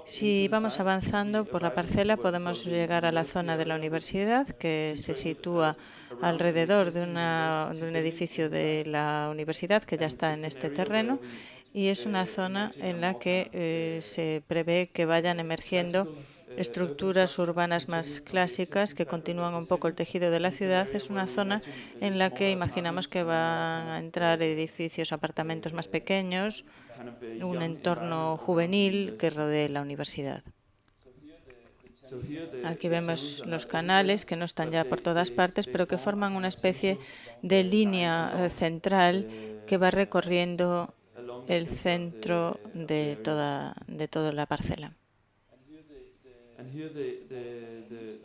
Si vamos avanzando por la parcela, podemos llegar a la zona de la universidad, que se sitúa alrededor de un edificio de la universidad que ya está en este terreno, y es una zona en la que se prevé que vayan emergiendo estructuras urbanas más clásicas que continúan un poco el tejido de la ciudad. Es una zona en la que imaginamos que van a entrar edificios, apartamentos más pequeños, un entorno juvenil que rodee la universidad. Aquí vemos los canales que no están ya por todas partes, pero que forman una especie de línea central que va recorriendo el centro de toda la parcela.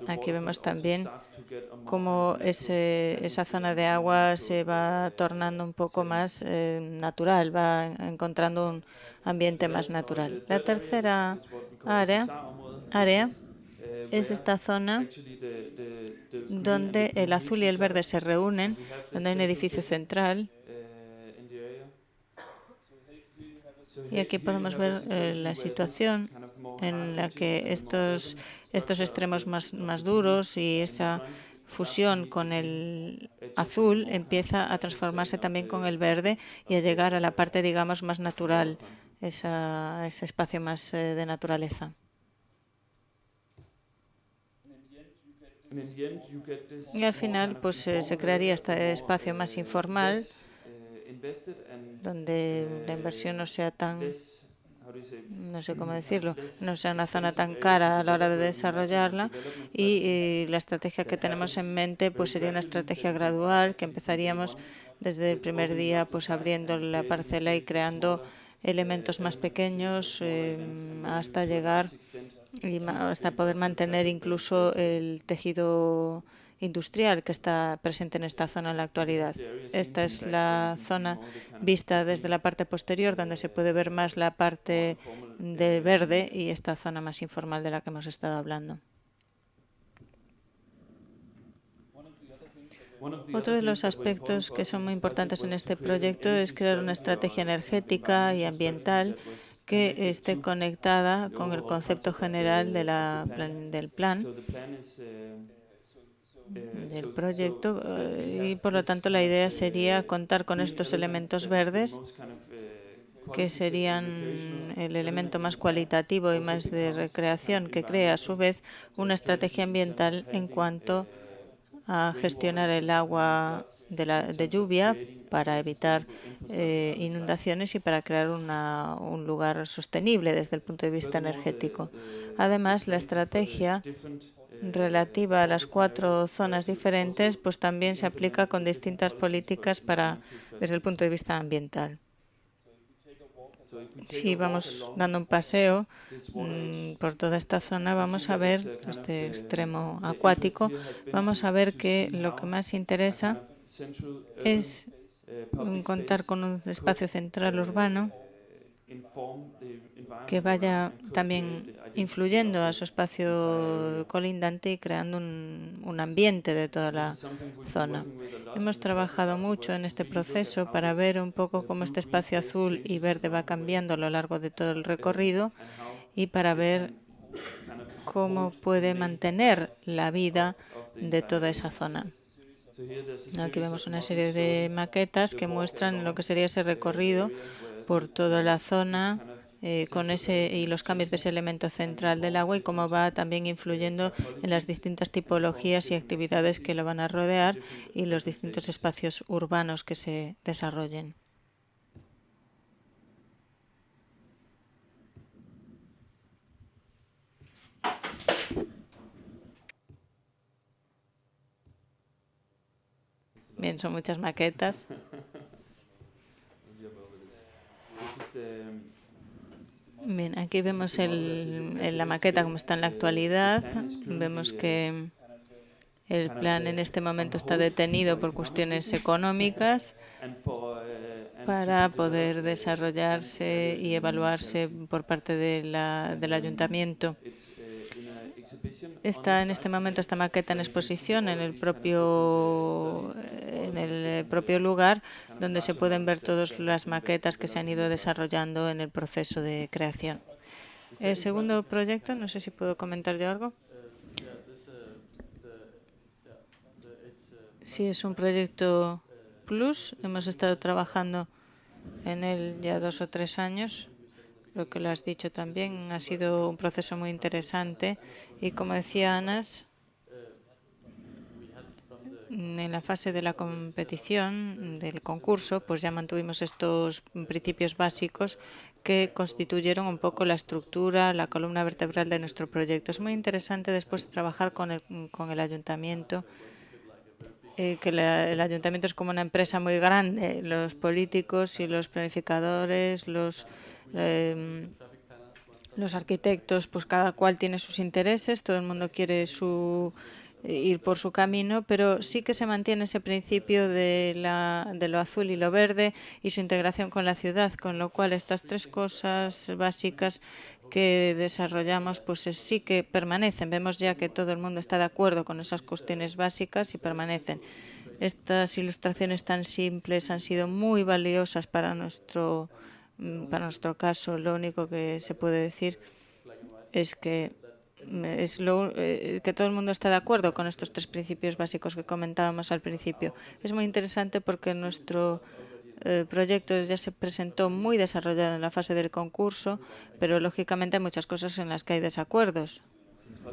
Aquí vemos también cómo esa zona de agua se va tornando un poco más natural, va encontrando un ambiente más natural. La tercera área es esta zona donde el azul y el verde se reúnen, donde hay un edificio central. Y aquí podemos ver la situación en la que estos extremos más duros y esa fusión con el azul empieza a transformarse también con el verde y a llegar a la parte, digamos, más natural, ese espacio más de naturaleza. Y al final, pues se crearía este espacio más informal, donde la inversión no sea tan, no sé cómo decirlo, no sea una zona tan cara a la hora de desarrollarla, y la estrategia que tenemos en mente pues sería una estrategia gradual, que empezaríamos desde el primer día pues abriendo la parcela y creando elementos más pequeños hasta llegar y hasta poder mantener incluso el tejido industrial que está presente en esta zona en la actualidad. Esta es la zona vista desde la parte posterior, donde se puede ver más la parte de verde y esta zona más informal de la que hemos estado hablando. Otro de los aspectos que son muy importantes en este proyecto es crear una estrategia energética y ambiental que esté conectada con el concepto general del plan del proyecto, y por lo tanto la idea sería contar con estos elementos verdes, que serían el elemento más cualitativo y más de recreación, que crea a su vez una estrategia ambiental en cuanto a gestionar el agua de lluvia para evitar inundaciones y para crear un lugar sostenible desde el punto de vista energético. Además, la estrategia relativa a las 4 zonas diferentes pues también se aplica con distintas políticas desde el punto de vista ambiental. Si vamos dando un paseo por toda esta zona, vamos a ver este extremo acuático, vamos a ver que lo que más interesa es contar con un espacio central urbano que vaya también influyendo a su espacio colindante y creando un ambiente de toda la zona. Hemos trabajado mucho en este proceso para ver un poco cómo este espacio azul y verde va cambiando a lo largo de todo el recorrido y para ver cómo puede mantener la vida de toda esa zona. Aquí vemos una serie de maquetas que muestran lo que sería ese recorrido por toda la zona con y los cambios de ese elemento central del agua y cómo va también influyendo en las distintas tipologías y actividades que lo van a rodear y los distintos espacios urbanos que se desarrollen. Bien, son muchas maquetas. Bien, aquí vemos la maqueta como está en la actualidad. Vemos que el plan en este momento está detenido por cuestiones económicas para poder desarrollarse y evaluarse por parte del ayuntamiento. Está en este momento esta maqueta en exposición en el propio lugar, donde se pueden ver todas las maquetas que se han ido desarrollando en el proceso de creación. El segundo proyecto, no sé si puedo comentar yo algo. Sí, es un proyecto Plus. Hemos estado trabajando en él ya 2 o 3 años. Lo que lo has dicho también, ha sido un proceso muy interesante. Y como decía Anas, en la fase de la competición, del concurso, pues ya mantuvimos estos principios básicos que constituyeron un poco la estructura, la columna vertebral de nuestro proyecto. Es muy interesante después trabajar con el ayuntamiento, que el ayuntamiento es como una empresa muy grande. Los políticos y los planificadores, los arquitectos, pues cada cual tiene sus intereses, todo el mundo quiere ir por su camino, pero sí que se mantiene ese principio de lo azul y lo verde y su integración con la ciudad, con lo cual estas tres cosas básicas que desarrollamos pues sí que permanecen. Vemos ya que todo el mundo está de acuerdo con esas cuestiones básicas y permanecen. Estas ilustraciones tan simples han sido muy valiosas para nuestro caso. Lo único que se puede decir es que que todo el mundo está de acuerdo con estos tres principios básicos que comentábamos al principio. Es muy interesante porque nuestro proyecto ya se presentó muy desarrollado en la fase del concurso, pero lógicamente hay muchas cosas en las que hay desacuerdos.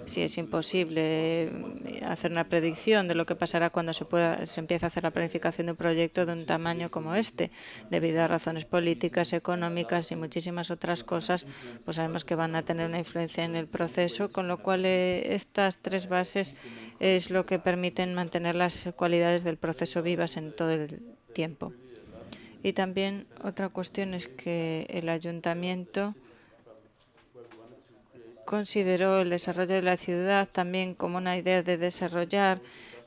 Sí, es imposible hacer una predicción de lo que pasará cuando se empiece a hacer la planificación de un proyecto de un tamaño como este, debido a razones políticas, económicas y muchísimas otras cosas, pues sabemos que van a tener una influencia en el proceso, con lo cual estas tres bases es lo que permiten mantener las cualidades del proceso vivas en todo el tiempo. Y también otra cuestión es que el ayuntamiento consideró el desarrollo de la ciudad también como una idea de desarrollar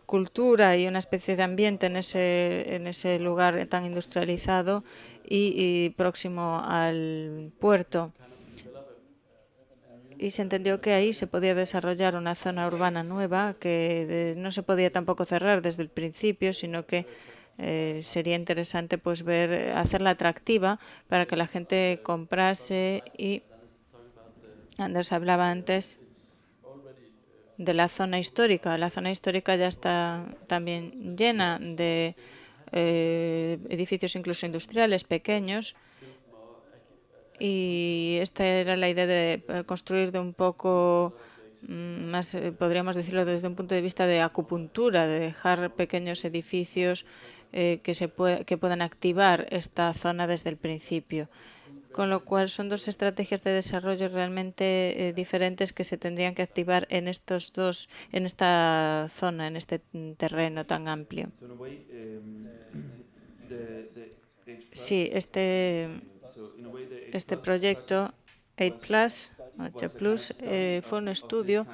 cultura y una especie de ambiente en ese lugar tan industrializado y próximo al puerto. Y se entendió que ahí se podía desarrollar una zona urbana nueva que no se podía tampoco cerrar desde el principio, sino que sería interesante pues hacerla atractiva para que la gente comprase. Y Anders hablaba antes de la zona histórica. La zona histórica ya está también llena de edificios incluso industriales pequeños, y esta era la idea de construir de un poco más, podríamos decirlo desde un punto de vista de acupuntura, de dejar pequeños edificios que puedan activar esta zona desde el principio. Con lo cual son dos estrategias de desarrollo realmente diferentes que se tendrían que activar en esta zona, en este terreno tan amplio. Sí, este proyecto 8 Plus fue un estudio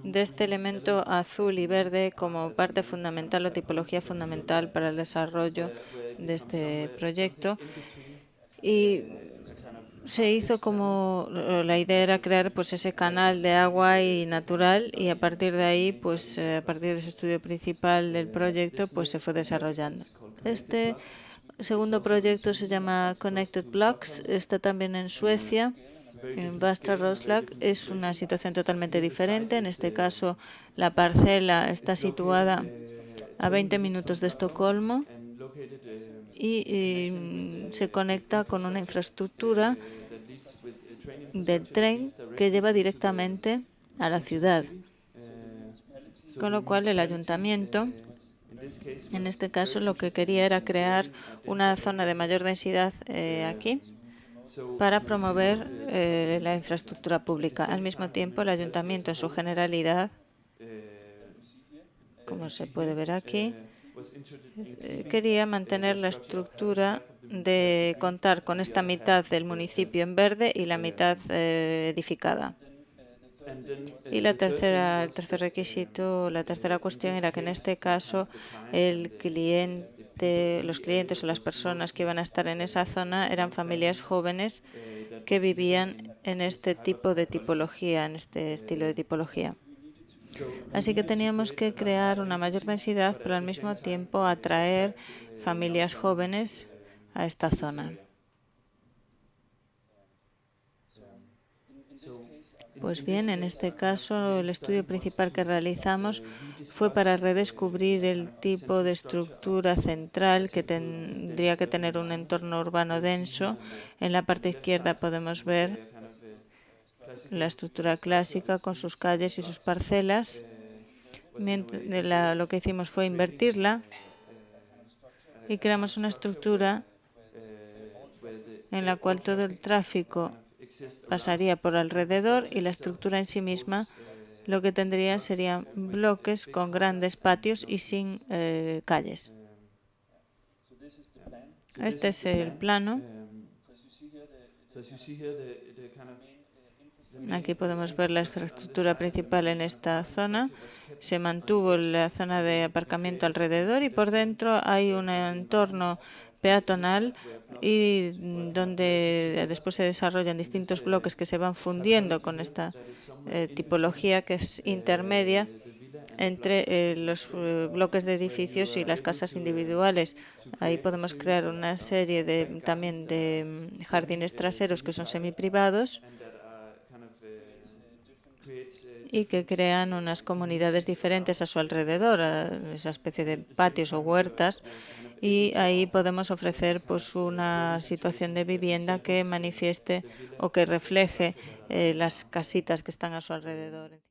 de este elemento azul y verde como parte fundamental o tipología fundamental para el desarrollo de este proyecto. Y se hizo como la idea era crear pues ese canal de agua y natural, y a partir de ahí pues a partir de ese estudio principal del proyecto pues se fue desarrollando. Este segundo proyecto se llama Connected Blocks, está también en Suecia, en Västra Roslag. Es una situación totalmente diferente. En este caso la parcela está situada a 20 minutos de Estocolmo y se conecta con una infraestructura del tren que lleva directamente a la ciudad. Con lo cual el ayuntamiento, en este caso, lo que quería era crear una zona de mayor densidad aquí para promover la infraestructura pública. Al mismo tiempo, el ayuntamiento en su generalidad, como se puede ver aquí, quería mantener la estructura de contar con esta mitad del municipio en verde y la mitad edificada. Y el tercer requisito, la tercera cuestión era que en este caso los clientes o las personas que iban a estar en esa zona eran familias jóvenes que vivían en este tipo de tipología, en este estilo de tipología. Así que teníamos que crear una mayor densidad, pero al mismo tiempo atraer familias jóvenes a esta zona. Pues bien, en este caso, el estudio principal que realizamos fue para redescubrir el tipo de estructura central que tendría que tener un entorno urbano denso. En la parte izquierda podemos ver la estructura clásica con sus calles y sus parcelas. Lo que hicimos fue invertirla y creamos una estructura en la cual todo el tráfico pasaría por alrededor y la estructura en sí misma lo que tendría serían bloques con grandes patios y sin calles. Este es el plano. Aquí podemos ver la infraestructura principal en esta zona. Se mantuvo la zona de aparcamiento alrededor y por dentro hay un entorno peatonal y donde después se desarrollan distintos bloques que se van fundiendo con esta tipología que es intermedia entre los bloques de edificios y las casas individuales. Ahí podemos crear una serie también de jardines traseros que son semiprivados y que crean unas comunidades diferentes a su alrededor, esa especie de patios o huertas, y ahí podemos ofrecer pues una situación de vivienda que manifieste o que refleje las casitas que están a su alrededor.